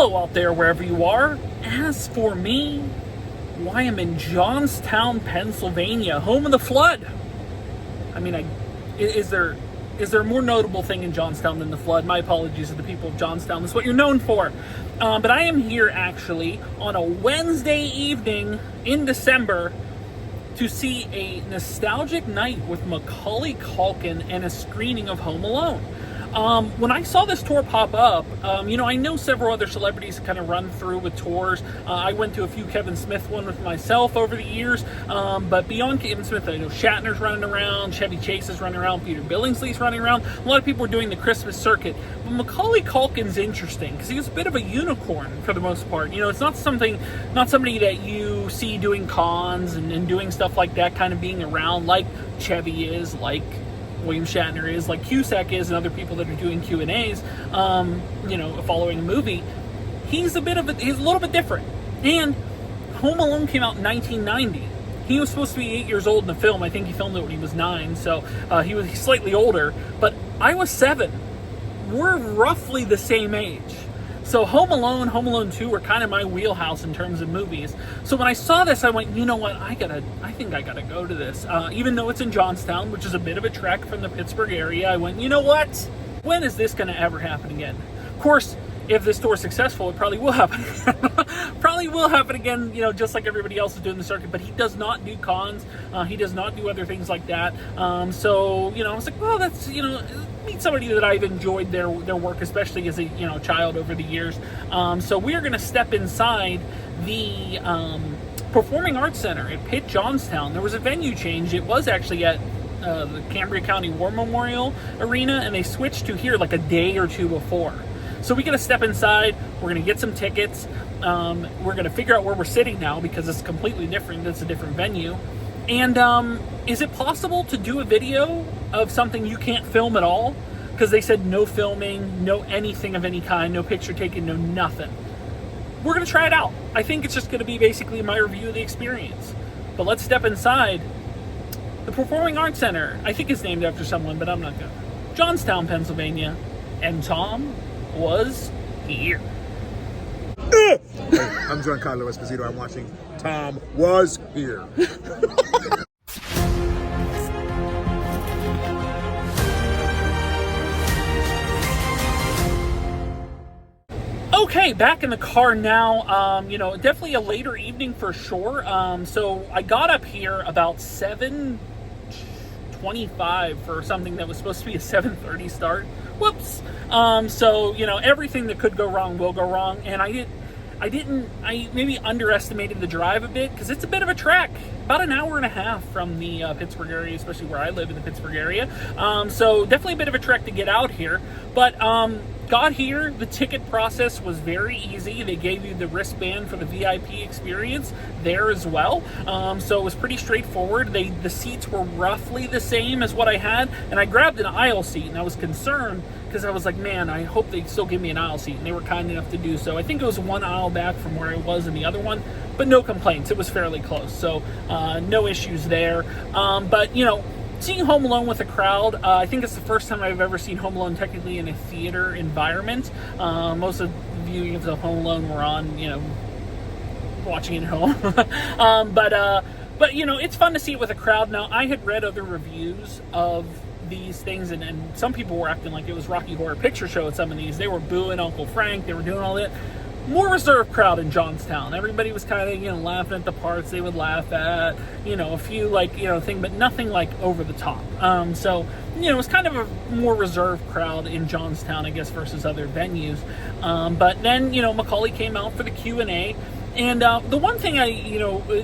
hello out there, wherever you are. As for me, why, I'm in Johnstown, Pennsylvania, home of the flood. I mean, is there a more notable thing in Johnstown than the flood? My apologies to the people of Johnstown. That's what you're known for. But I am here actually on a Wednesday evening in December to see a nostalgic night with Macaulay Culkin and a screening of Home Alone. When I saw this tour pop up, I know several other celebrities kind of run through with tours. I went to a few Kevin Smith one with myself over the years, but beyond Kevin Smith, I know Shatner's running around, Chevy Chase is running around, Peter Billingsley's running around. A lot of people are doing the Christmas circuit. But Macaulay Culkin's interesting because he's a bit of a unicorn for the most part. It's not somebody that you see doing cons and doing stuff like that, kind of being around like Chevy is, like William Shatner is, like Cusack is, and other people that are doing Q&As, following a movie. He's a little bit different. And Home Alone came out in 1990. He was supposed to be 8 years old in the film. I think he filmed it when he was 9, so he was slightly older. But I was 7. We're roughly the same age. So Home Alone 2 were kind of my wheelhouse in terms of movies. So when I saw this, I went, you know what, I think I gotta go to this. Even though it's in Johnstown, which is a bit of a trek from the Pittsburgh area, I went, you know what? When is this gonna ever happen again? Of course, if this tour is successful, it probably will happen. Probably will happen again, just like everybody else is doing the circuit. But he does not do cons. He does not do other things like that. So, I was like, well, that's, meet somebody that I've enjoyed their work, especially as a child over the years. So we're going to step inside the Performing Arts Center at Pitt Johnstown. There was a venue change. It was actually at the Cambria County War Memorial Arena, and they switched to here like a day or two before. So we're going to step inside. We're going to get some tickets. We're going to figure out where we're sitting now because it's completely different. It's a different venue. And is it possible to do a video of something you can't film at all? Because they said no filming, no anything of any kind, no picture taken, no nothing. We're going to try it out. I think it's just going to be basically my review of the experience. But let's step inside. The Performing Arts Center, I think it's named after someone, but I'm not going to. Johnstown, Pennsylvania. And Tom was here. Hey, I'm Giancarlo Esposito. I'm watching Tom Was Here. Okay, back in the car now. Definitely a later evening for sure. So I got up here about 7:25 for something that was supposed to be a 7:30 start. Whoops. So everything that could go wrong will go wrong, and I maybe underestimated the drive a bit because it's a bit of a trek, about an hour and a half from the Pittsburgh area, especially where I live in the Pittsburgh area. So definitely a bit of a trek to get out here, but got here. The ticket process was very easy. They gave you the wristband for the VIP experience there as well. So it was pretty straightforward. The seats were roughly the same as what I had, and I grabbed an aisle seat, and I was concerned because I was like, man, I hope they still give me an aisle seat, and they were kind enough to do so. I think it was one aisle back from where I was in the other one, but no complaints. It was fairly close, so no issues there. But seeing Home Alone with a crowd, I think it's the first time I've ever seen Home Alone technically in a theater environment. Most of the viewings of Home Alone were on, watching it at home. But it's fun to see it with a crowd. Now, I had read other reviews of these things, and some people were acting like it was Rocky Horror Picture Show at some of these. They were booing Uncle Frank. They were doing all that. More reserved crowd in Johnstown. Everybody was kind of, laughing at the parts they would laugh at, a few thing, but nothing like over the top. So, it was kind of a more reserved crowd in Johnstown, I guess, versus other venues. But then, Macaulay came out for the Q&A, and the one thing a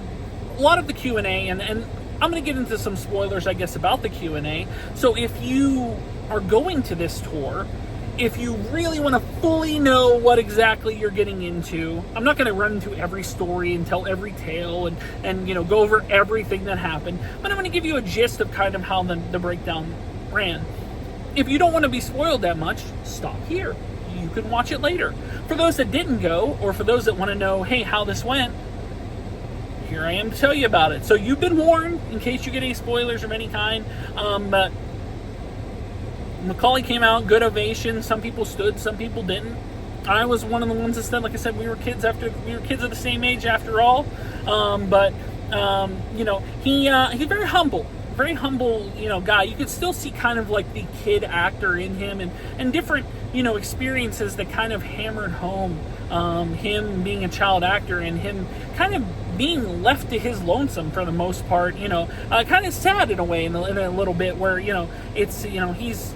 lot of the Q&A, and I'm going to get into some spoilers, I guess, about the Q&A. So if you are going to this tour, if you really want to fully know what exactly you're getting into, I'm not going to run through every story and tell every tale and go over everything that happened, but I'm going to give you a gist of kind of how the breakdown ran. If you don't want to be spoiled that much, stop here. You can watch it later. For those that didn't go, or for those that want to know, hey, how this went, here I am to tell you about it. So you've been warned in case you get any spoilers of any kind. But Macaulay came out, good ovation. Some people stood, some people didn't. I was one of the ones that said, like I said, we were kids of the same age after all. But he's very humble. Very humble, guy. You could still see kind of like the kid actor in him, and different, experiences that kind of hammered home him being a child actor and him kind of being left to his lonesome for the most part. Kind of sad in a way, in a little bit, where it's he's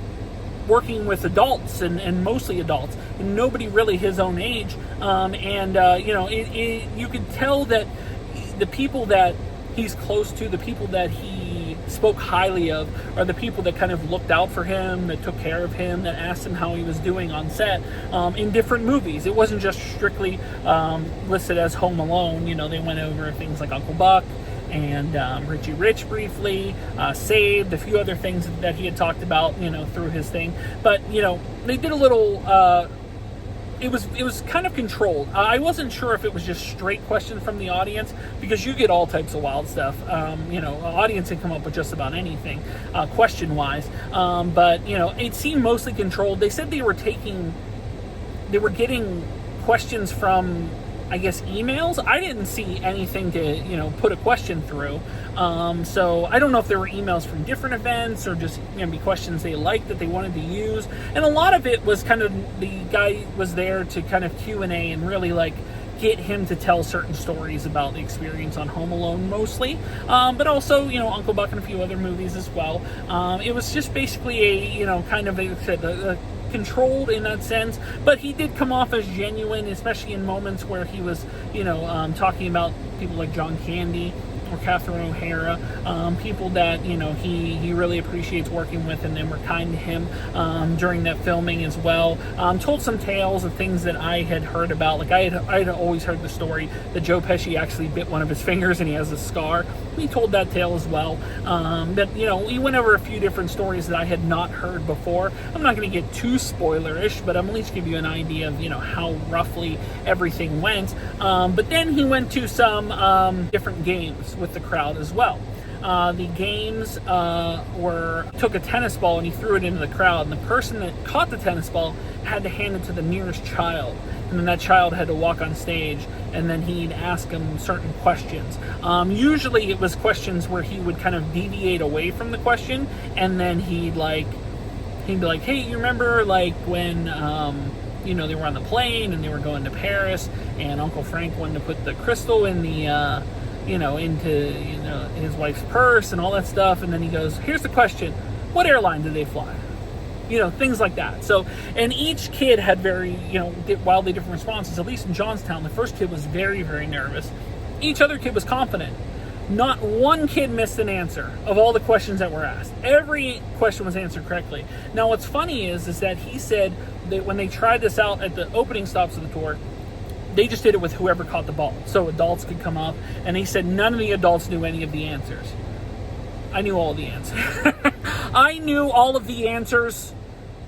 working with adults and mostly adults, and nobody really his own age. You could tell that the people that he's close to, the people that he spoke highly of, are the people that kind of looked out for him, that took care of him, that asked him how he was doing on set in different movies. It wasn't just strictly listed as Home Alone. They went over things like Uncle Buck and Richie Rich briefly, Saved, a few other things that he had talked about, through his thing. But, they did a little... It was kind of controlled. I wasn't sure if it was just straight questions from the audience, because you get all types of wild stuff. Audience can come up with just about anything, question-wise. But it seemed mostly controlled. They said they were getting questions from, I guess, emails. I didn't see anything to, put a question through. So I don't know if there were emails from different events or just maybe questions they liked that they wanted to use. And a lot of it was kind of, the guy was there to kind of Q&A and really like get him to tell certain stories about the experience on Home Alone mostly, but also, Uncle Buck and a few other movies as well. It was just basically a, kind of a controlled in that sense, but he did come off as genuine, especially in moments where he was, talking about people like John Candy or Catherine O'Hara, people that he really appreciates working with, and then were kind to him during that filming as well. Told some tales of things that I had heard about. Like I had always heard the story that Joe Pesci actually bit one of his fingers and he has a scar. He told that tale as well. But he went over a few different stories that I had not heard before. I'm not going to get too spoilerish, but I'm at least give you an idea of how roughly everything went. But then he went to some different games with the crowd as well. The games took a tennis ball and he threw it into the crowd, and the person that caught the tennis ball had to hand it to the nearest child, and then that child had to walk on stage, and then he'd ask him certain questions. Usually it was questions where he would kind of deviate away from the question, and then he'd be like, hey, you remember like when they were on the plane and they were going to Paris, and Uncle Frank wanted to put the crystal in the into his wife's purse and all that stuff, and then he goes, here's the question, what airline did they fly? Things like that. So, and each kid had very, wildly different responses. At least in Johnstown, the first kid was very, very nervous. Each other kid was confident. Not one kid missed an answer of all the questions that were asked. Every question was answered correctly. Now, what's funny is that he said that when they tried this out at the opening stops of the tour, they just did it with whoever caught the ball. So adults could come up, and he said none of the adults knew any of the answers. I knew all the answers. I knew all of the answers,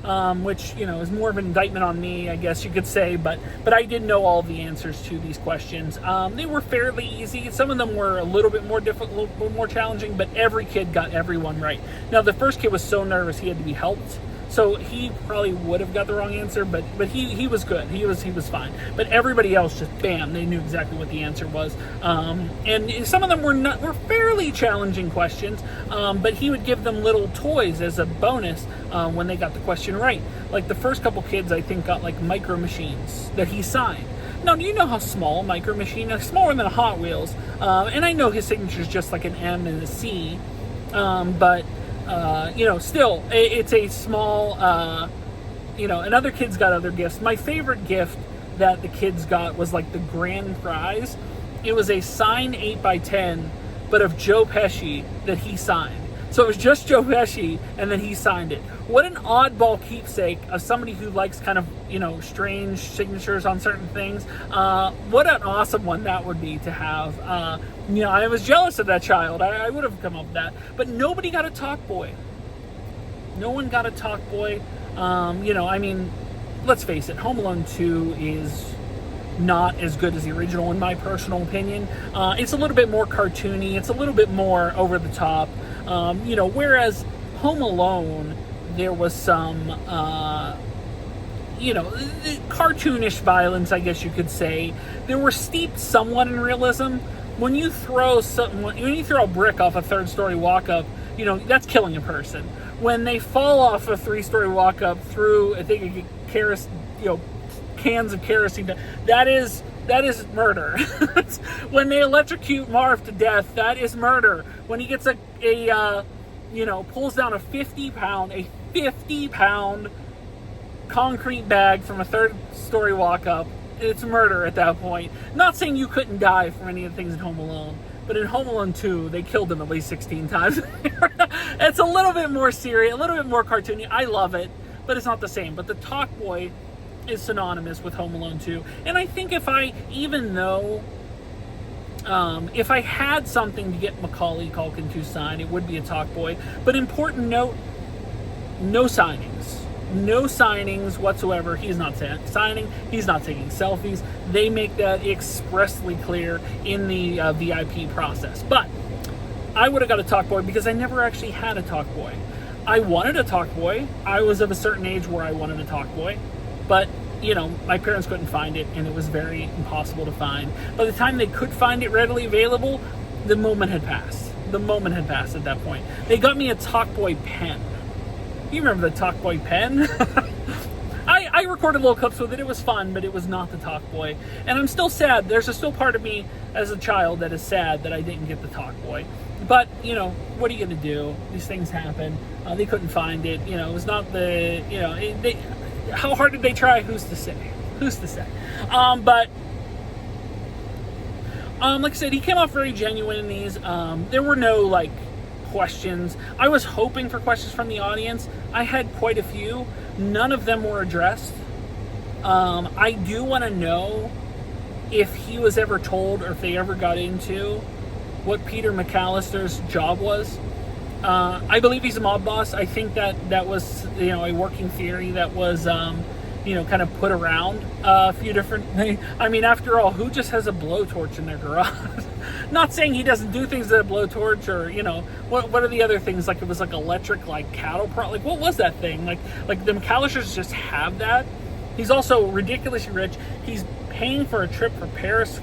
which, is more of an indictment on me, I guess you could say, but I did know all of the answers to these questions. They were fairly easy. Some of them were a little bit more difficult, a little bit more challenging, but every kid got everyone right. Now, the first kid was so nervous he had to be helped. So he probably would have got the wrong answer, but he was good. He was fine. But everybody else just bam, they knew exactly what the answer was. And some of them were fairly challenging questions, but he would give them little toys as a bonus when they got the question right. Like the first couple kids, I think, got like micro machines that he signed. Now, do you know how small a micro machine is? Smaller than a Hot Wheels. And I know his signature is just like an M and a C, but still, it's a small, and other kids got other gifts. My favorite gift that the kids got was like the grand prize. It was a signed 8x10, but of Joe Pesci that he signed. So it was just Joe Pesci, and then he signed it. What an oddball keepsake of somebody who likes kind of, strange signatures on certain things. What an awesome one that would be to have. I was jealous of that child. I would have come up with that. But nobody got a talk boy. No one got a talk boy. Let's face it, Home Alone 2 is not as good as the original in my personal opinion. It's a little bit more cartoony. It's a little bit more over the top. Whereas Home Alone, there was some cartoonish violence, I guess you could say. They were steeped somewhat in realism. When you throw a brick off a third-story walk-up, that's killing a person. When they fall off a three-story walk-up through, I think, cans of kerosene, that is murder. When they electrocute Marv to death, that is murder. When he gets pulls down a 50-pound concrete bag from a third-story walk-up, it's murder at that point. Not saying you couldn't die from any of the things in Home Alone, but in Home Alone 2, they killed him at least 16 times. It's a little bit more serious, a little bit more cartoony. I love it, but it's not the same. But the Talk Boy is synonymous with Home Alone 2. And I think if I had something to get Macaulay Culkin to sign, it would be a Talk Boy. But important note, no signings. No signings whatsoever. He's not signing. He's not taking selfies. They make that expressly clear in the VIP process. But I would have got a Talk Boy because I never actually had a Talk Boy. I wanted a Talk Boy. I was of a certain age where I wanted a Talk Boy. But, my parents couldn't find it, and it was very impossible to find. By the time they could find it readily available, the moment had passed. The moment had passed at that point. They got me a Talk Boy pen. You remember the Talk Boy pen? I recorded little clips with it. It was fun, but it was not the Talk Boy. And I'm still sad. There's still part of me as a child that is sad that I didn't get the Talk Boy. But, what are you going to do? These things happen. They couldn't find it. It was not the, how hard did they try? Who's to say? But like I said, he came off very genuine in these. There were no, questions. I was hoping for questions from the audience. I had quite a few. None of them were addressed. I do want to know if he was ever told or if they ever got into what Peter McAllister's job was. I believe he's a mob boss. I think that was, a working theory that was, kind of put around a few different things. I mean, after all, who just has a blowtorch in their garage? Not saying he doesn't do things with a blowtorch or, what are the other things? It was electric, cattle prod. What was that thing? Like the McAllisters just have that. He's also ridiculously rich. He's paying for a trip for Paris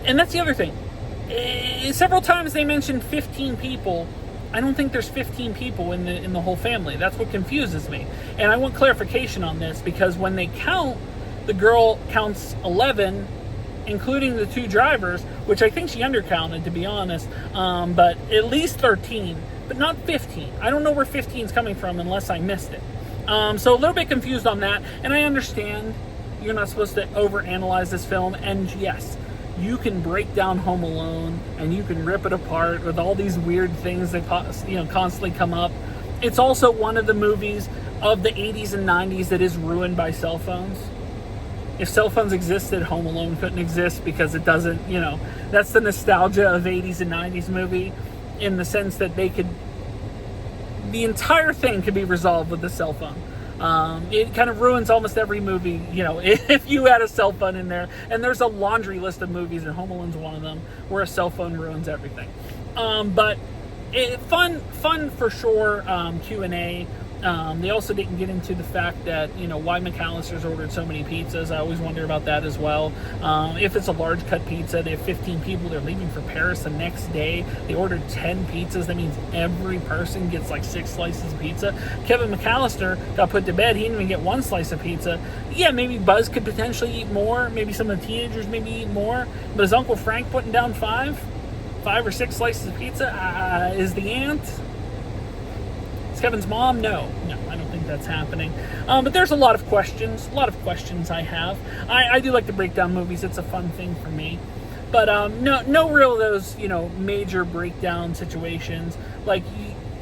and that's the other thing. Several times they mentioned 15 people. I don't think there's 15 people in the whole family. That's what confuses me. And I want clarification on this because when they count, the girl counts 11, including the two drivers, which I think she undercounted, to be honest. But at least 13, but not 15. I don't know where 15 is coming from unless I missed it. So a little bit confused on that. And I understand you're not supposed to overanalyze this film. And yes, you can break down Home Alone and you can rip it apart with all these weird things that constantly come up. It's also one of the movies of the 80s and 90s that is ruined by cell phones. If cell phones existed, Home Alone couldn't exist because it doesn't, that's the nostalgia of 80s and 90s movie in the sense that the entire thing could be resolved with the cell phone. It kind of ruins almost every movie, if you had a cell phone in there. And there's a laundry list of movies, and Home Alone's one of them, where a cell phone ruins everything. But fun for sure. Q&A. They also didn't get into the fact that, why McAllister's ordered so many pizzas. I always wonder about that as well. If it's a large cut pizza, they have 15 people, they're leaving for Paris the next day. They ordered 10 pizzas. That means every person gets 6 slices of pizza. Kevin McAllister got put to bed. He didn't even get 1 slice of pizza. Yeah, maybe Buzz could potentially eat more. Maybe some of the teenagers maybe eat more. But is Uncle Frank putting down 5 or 6 slices of pizza? Is the aunt? Kevin's mom? No, I don't think that's happening. But there's a lot of questions I have. I do like to break down movies. It's a fun thing for me. But no real of those, major breakdown situations.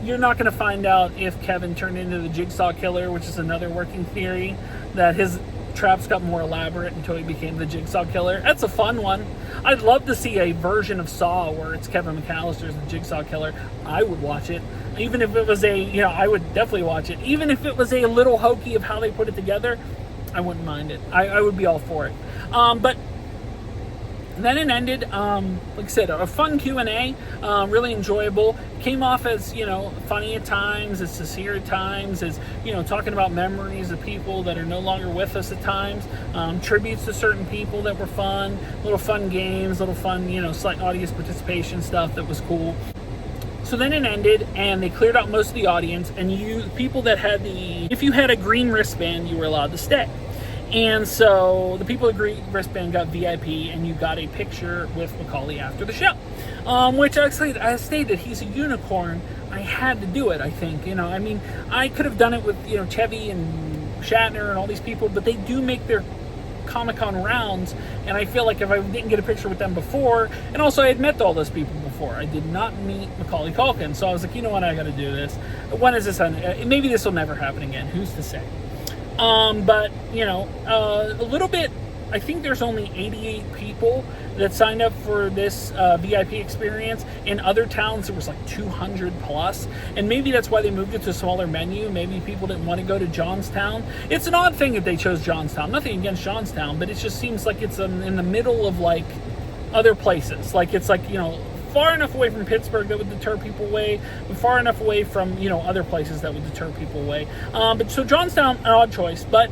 You're not going to find out if Kevin turned into the Jigsaw Killer, which is another working theory, that his traps got more elaborate until he became the Jigsaw Killer. That's a fun one. I'd love to see a version of Saw where it's Kevin McAllister as the Jigsaw Killer. I would watch it. Even if it was I would definitely watch it. Even if it was a little hokey of how they put it together, I wouldn't mind it. I would be all for it. But And then it ended, like I said, a fun Q&A, really enjoyable. Came off as, funny at times, as sincere at times, as, talking about memories of people that are no longer with us at times, tributes to certain people that were fun, little fun games, little fun, slight audience participation stuff that was cool. So then it ended, and they cleared out most of the audience, and people that had if you had a green wristband, you were allowed to stay. And so the people at green wristband got VIP, and you got a picture with Macaulay after the show. Which actually, I stated he's a unicorn. I had to do it, I think. I could have done it with, Chevy and Shatner and all these people, but they do make their Comic-Con rounds, and I feel like if I didn't get a picture with them before, and also I had met all those people before, I did not meet Macaulay Culkin, so I was like, you know what, I gotta do this. When is this maybe this will never happen again, who's to say? But, a little bit, I think there's only 88 people that signed up for this VIP experience. In other towns, there was like 200 plus. And maybe that's why they moved it to a smaller venue. Maybe people didn't want to go to Johnstown. It's an odd thing that they chose Johnstown. Nothing against Johnstown, but it just seems like it's in the middle of like other places. Like it's like, far enough away from Pittsburgh that would deter people away, but far enough away from, other places that would deter people away. But so Johnstown, an odd choice, but,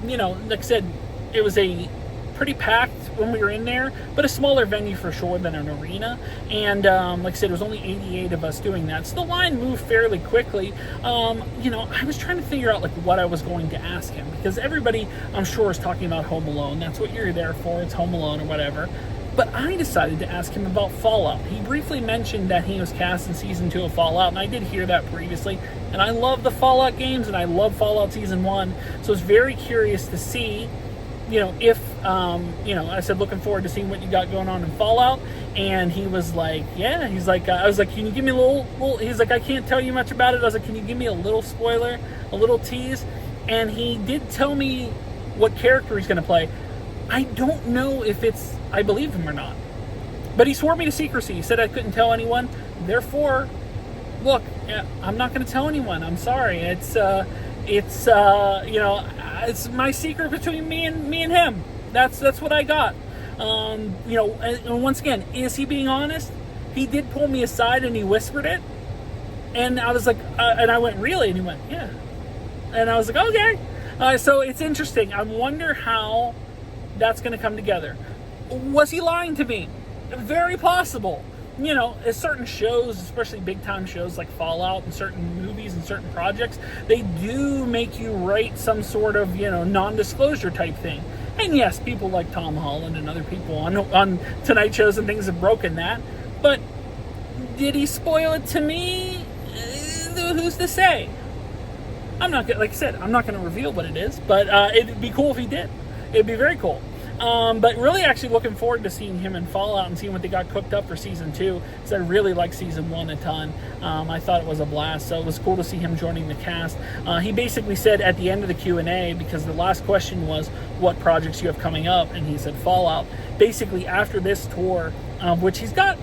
like I said, it was a pretty packed when we were in there, but a smaller venue for sure than an arena. And like I said, it was only 88 of us doing that. So the line moved fairly quickly. I was trying to figure out like what I was going to ask him, because everybody, I'm sure, is talking about Home Alone. That's what you're there for. It's Home Alone or whatever. But I decided to ask him about Fallout. He briefly mentioned that he was cast in Season 2 of Fallout, and I did hear that previously. And I love the Fallout games, and I love Fallout Season 1. So I was very curious to see, if, I said, looking forward to seeing what you got going on in Fallout. And he was like, yeah. He's like, I was like, can you give me a little, he's like, I can't tell you much about it. I was like, can you give me a little spoiler, a little tease? And he did tell me what character he's going to play. I don't know if I believe him or not. But he swore me to secrecy. He said I couldn't tell anyone. Therefore, look, I'm not going to tell anyone. I'm sorry. It's my secret between me and him. That's what I got. And once again, is he being honest? He did pull me aside and he whispered it. And I was like, and I went, really? And he went, yeah. And I was like, okay. So it's interesting. I wonder how that's going to come together. Was he lying to me? Very possible. Certain shows, especially big time shows like Fallout and certain movies and certain projects, they do make you write some sort of, non-disclosure type thing. And yes, people like Tom Holland and other people on Tonight shows and things have broken that. But did he spoil it to me? Who's to say? I'm not gonna, like I said, I'm not going to reveal what it is, but it'd be cool if he did. It'd be very cool. But really actually looking forward to seeing him in Fallout and seeing what they got cooked up for Season 2, because I really liked Season 1 a ton. I thought it was a blast, so it was cool to see him joining the cast. He basically said at the end of the Q&A, because the last question was, what projects you have coming up? And he said Fallout. Basically, after this tour, which he's got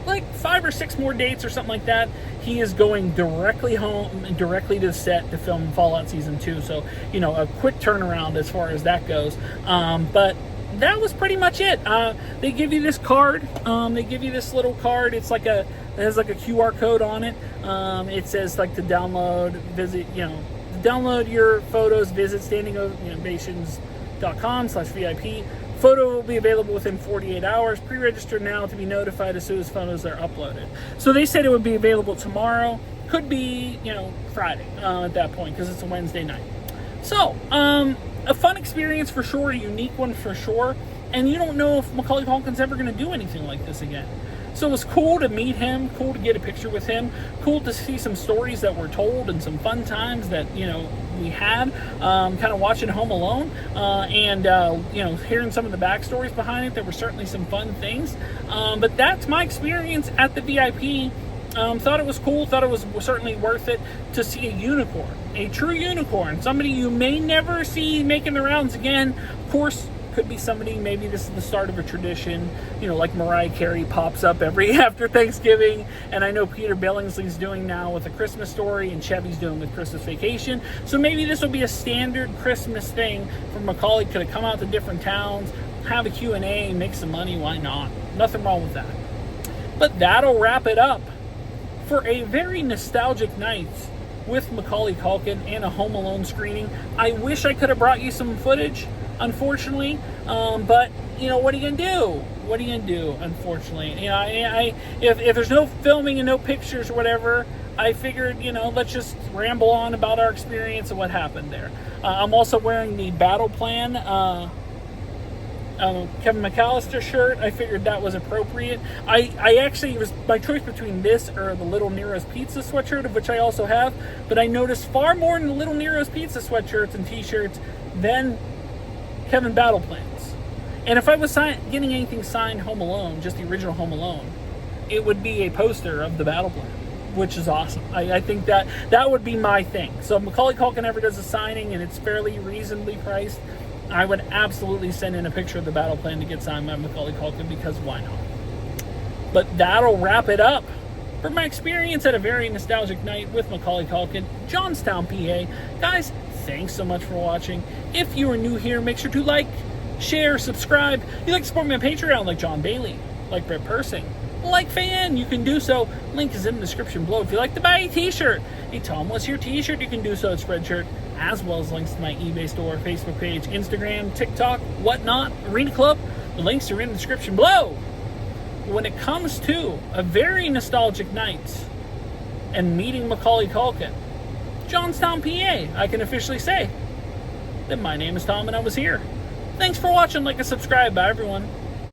like 5 or 6 more dates or something like that, he is going directly home and directly to the set to film Fallout Season 2. So, a quick turnaround as far as that goes. But that was pretty much it. They give you this card. They give you this little card. It has like a QR code on it. It says like to download, download your photos, visit standingovations.com/VIP. Photo will be available within 48 hours. Pre-register now to be notified as soon as photos are uploaded. So they said it would be available tomorrow. Could be, Friday at that point, because it's a Wednesday night. So, a fun experience for sure, a unique one for sure. And you don't know if Macaulay Culkin's ever going to do anything like this again. So it was cool to meet him, cool to get a picture with him, cool to see some stories that were told and some fun times that, we had, kind of watching Home Alone, and hearing some of the backstories behind it. There were certainly some fun things. But that's my experience at the VIP. Thought it was cool, thought it was certainly worth it to see a unicorn, a true unicorn, somebody you may never see making the rounds again. Of course, could be somebody, maybe this is the start of a tradition, like Mariah Carey pops up every after Thanksgiving, and I know Peter Billingsley's doing now with A Christmas Story, and Chevy's doing with Christmas Vacation. So maybe this will be a standard Christmas thing for Macaulay. Could have come out to different towns, have a Q&A, make some money, why not? Nothing wrong with that. But that'll wrap it up for a very nostalgic night with Macaulay Culkin and a Home Alone screening. I wish I could have brought you some footage, unfortunately, but you know, what are you gonna do? What are you gonna do? Unfortunately, you know, if there's no filming and no pictures or whatever, I figured, you know, let's just ramble on about our experience and what happened there. I'm also wearing the Battle Plan Kevin McAllister shirt. I figured that was appropriate. I actually, it was my choice between this or the Little Nero's Pizza sweatshirt, of which I also have, but I noticed far more in the Little Nero's Pizza sweatshirts and t-shirts than Kevin Battle Plans. And if I was getting anything signed Home Alone, just the original Home Alone, it would be a poster of the Battle Plan, which is awesome. I think that would be my thing. So if Macaulay Culkin ever does a signing and it's fairly reasonably priced, I would absolutely send in a picture of the Battle Plan to get signed by Macaulay Culkin, because why not? But that'll wrap it up for my experience at a very nostalgic night with Macaulay Culkin, Johnstown, PA. Guys, thanks so much for watching. If you are new here, make sure to like, share, subscribe. If you'd like to support me on Patreon, like John Bailey, like Brett Persing, like Fan, you can do so. Link is in the description below. If you'd like to buy a t-shirt, a TomWasHere t-shirt, you can do so at Spreadshirt, as well as links to my eBay store, Facebook page, Instagram, TikTok, whatnot, Arena Club. The links are in the description below. When it comes to a very nostalgic night and meeting Macaulay Culkin, Johnstown, PA, I can officially say that my name is Tom and I was here. Thanks for watching. Like and subscribe. Bye, everyone.